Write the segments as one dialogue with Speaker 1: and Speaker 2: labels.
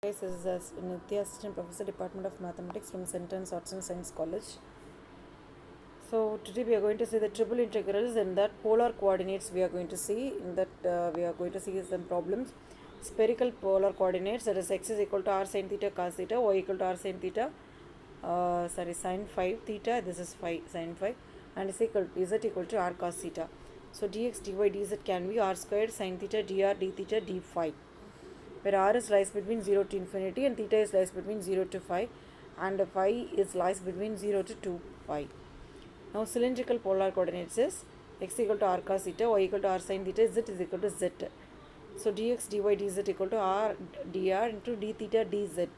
Speaker 1: This is Nitya, Assistant Professor, Department of Mathematics from Central Arts and Science College. So today we are going to see the triple integrals and that polar coordinates we are going to see. In that we are going to see some problems. Spherical polar coordinates, that is x is equal to r sin theta cos theta, y equal to r sin theta, sin 5 theta, this is 5 sin 5, and z equal to r cos theta. So dx dy dz can be r squared sin theta dr d theta d phi, where r is lies between 0 to infinity and theta is lies between 0 to phi, and phi is lies between 0 to 2 pi. Now cylindrical polar coordinates is x equal to r cos theta, y equal to r sin theta, z is equal to z. So dx dy dz equal to r dr into d theta dz.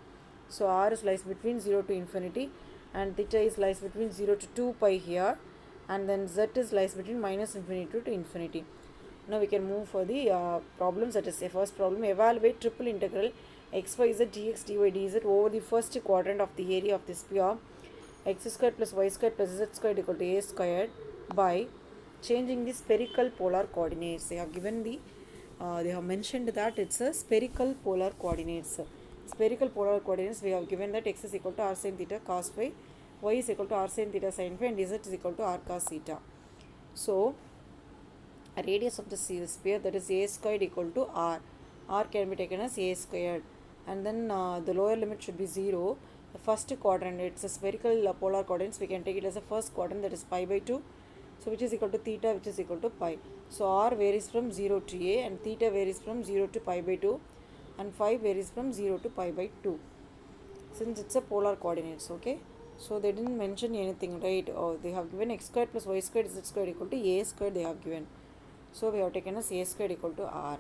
Speaker 1: So r is lies between 0 to infinity and theta is lies between 0 to 2 pi here, and then z is lies between minus infinity to infinity. Now we can move for the problems. That is the first problem. Evaluate triple integral xyz dx dy dz over the first quadrant of the area of the sphere x squared plus y squared plus z squared equal to a squared by changing the spherical polar coordinates. They have given the they have mentioned that it's a spherical polar coordinates. Spherical polar coordinates, we have given that x is equal to r sin theta cos phi, y is equal to r sin theta sin phi, and z is equal to r cos theta. So a radius of the sphere, that is a squared equal to r. R can be taken as a squared, and then the lower limit should be 0. The first quadrant, it's a spherical polar coordinates, we can take it as a first quadrant, that is pi by 2, so which is equal to theta, which is equal to pi. So r varies from 0 to a, and theta varies from 0 to pi by 2, and phi varies from 0 to pi by 2, since it's a polar coordinates. Okay, so they didn't mention anything, right? They have given x squared plus y squared z squared equal to a squared they have given. So we have taken as a squared equal to r.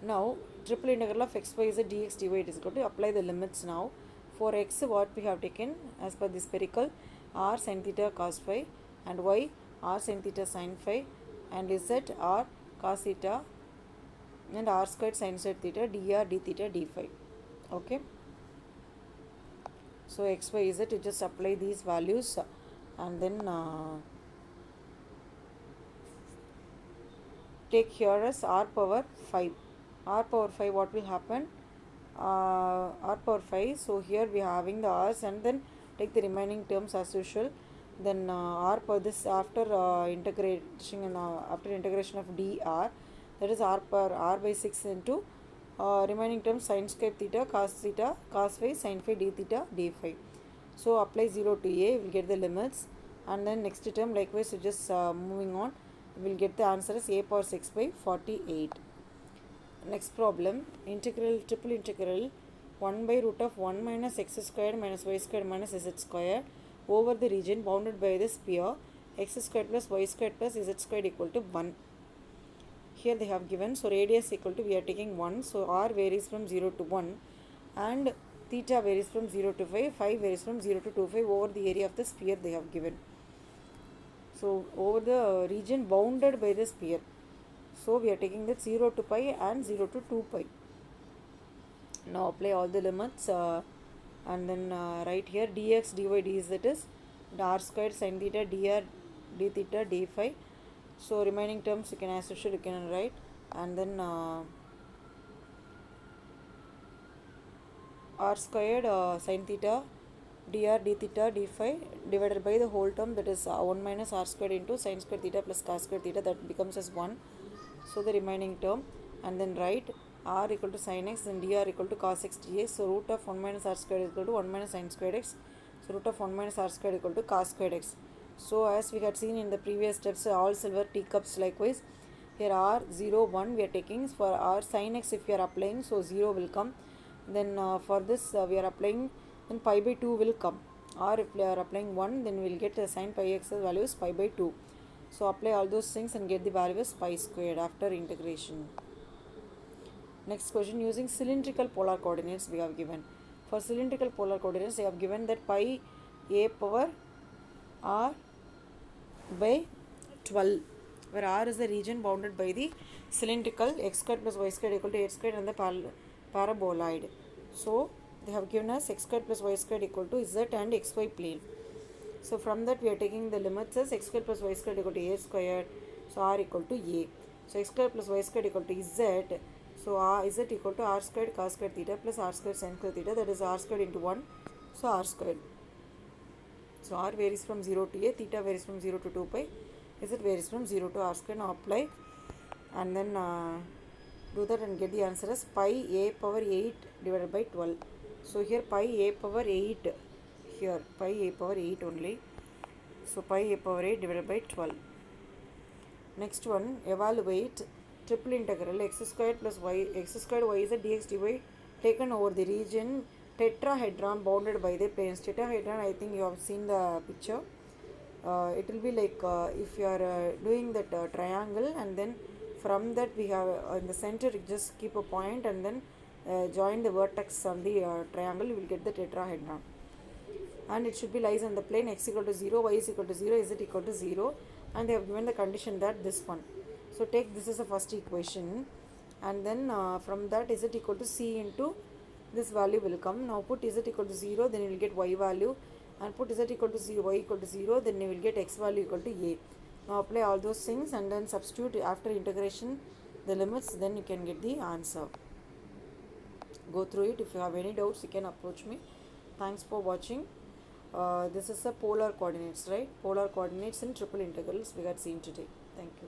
Speaker 1: Now triple integral of x y z dx dy is equal to apply the limits now. For x, what we have taken as per the spherical, r sin theta cos phi, and y r sin theta sin phi, and z r cos theta, and r squared sin squared theta dr d theta d phi. Okay, so x y z, you just apply these values, and then take here as r power 5. R power 5, what will happen? R power 5, so here we are having the r's, and then take the remaining terms as usual. Then r per this, after integration and after integration of dr, that is r per r by 6 into remaining terms sin square theta cos phi sin phi d theta d phi. So apply 0 to a, we will get the limits, and then next term likewise, so just moving on, we will get the answer as a power 6 by 48. Next problem, triple integral 1 by root of 1 minus x squared minus y squared minus z squared over the region bounded by the sphere x squared plus y squared plus z squared equal to 1. Here they have given, so radius equal to, we are taking 1, so r varies from 0 to 1, and theta varies from 0 to 5, phi varies from 0 to 2 5 over the area of the sphere they have given. So over the region bounded by the sphere, so we are taking that 0 to pi and 0 to 2 pi. Now apply all the limits, and then write here dx dy dz is r squared sin theta dr d theta d phi. So remaining terms you can, as usual, you can write, and then r squared sin theta dr d theta d phi divided by the whole term, that is 1 minus r squared into sin squared theta plus cos squared theta, that becomes as 1. So the remaining term, and then write r equal to sin x and dr equal to cos x dx. So root of 1 minus r squared is equal to 1 minus sin squared x. So root of 1 minus r squared equal to cos squared x. So as we had seen in the previous steps, all silver teacups likewise. Here r 0 1 we are taking for r sin x. If we are applying, so 0 will come. Then for this we are applying, then pi by 2 will come. Or if we are applying 1, then we will get the sin pi x value is pi by 2. So apply all those things and get the value as pi squared after integration. Next question, using cylindrical polar coordinates we have given. For cylindrical polar coordinates, they have given that pi a power r by 12, where r is the region bounded by the cylindrical x squared plus y squared equal to 8 squared and the paraboloid. So they have given us x squared plus y squared equal to z and xy plane. So from that we are taking the limits as x squared plus y squared equal to a squared, so r equal to a. So x squared plus y squared equal to z, So z equal to r squared cos squared theta plus r squared sin squared theta, that is r squared into 1, so r squared. So r varies from 0 to a, theta varies from 0 to 2 pi, z varies from 0 to r squared. Now apply and then do that and get the answer as pi a power 8 divided by 12. So here pi a power 8, here pi a power 8 only, so pi a power 8 divided by 12. Next one, evaluate triple integral x squared plus y, x squared y z dx dy taken over the region tetrahedron bounded by the planes. Tetrahedron, I think you have seen the picture. It will be like if you are doing that triangle, and then from that we have in the center just keep a point and then join the vertex on the triangle, you will get the tetrahedron. And it should be lies on the plane x equal to 0, y is equal to 0, z equal to 0, and they have given the condition that this one. So take this as the first equation, and then from that z equal to c into this value will come. Now put z equal to 0, then you will get y value, and put z equal to 0, y equal to 0, then you will get x value equal to a. Now apply all those things and then substitute after integration the limits, then you can get the answer. Go through it. If you have any doubts, you can approach me. Thanks for watching. This is the polar coordinates, right? Polar coordinates in triple integrals we had seen today. Thank you.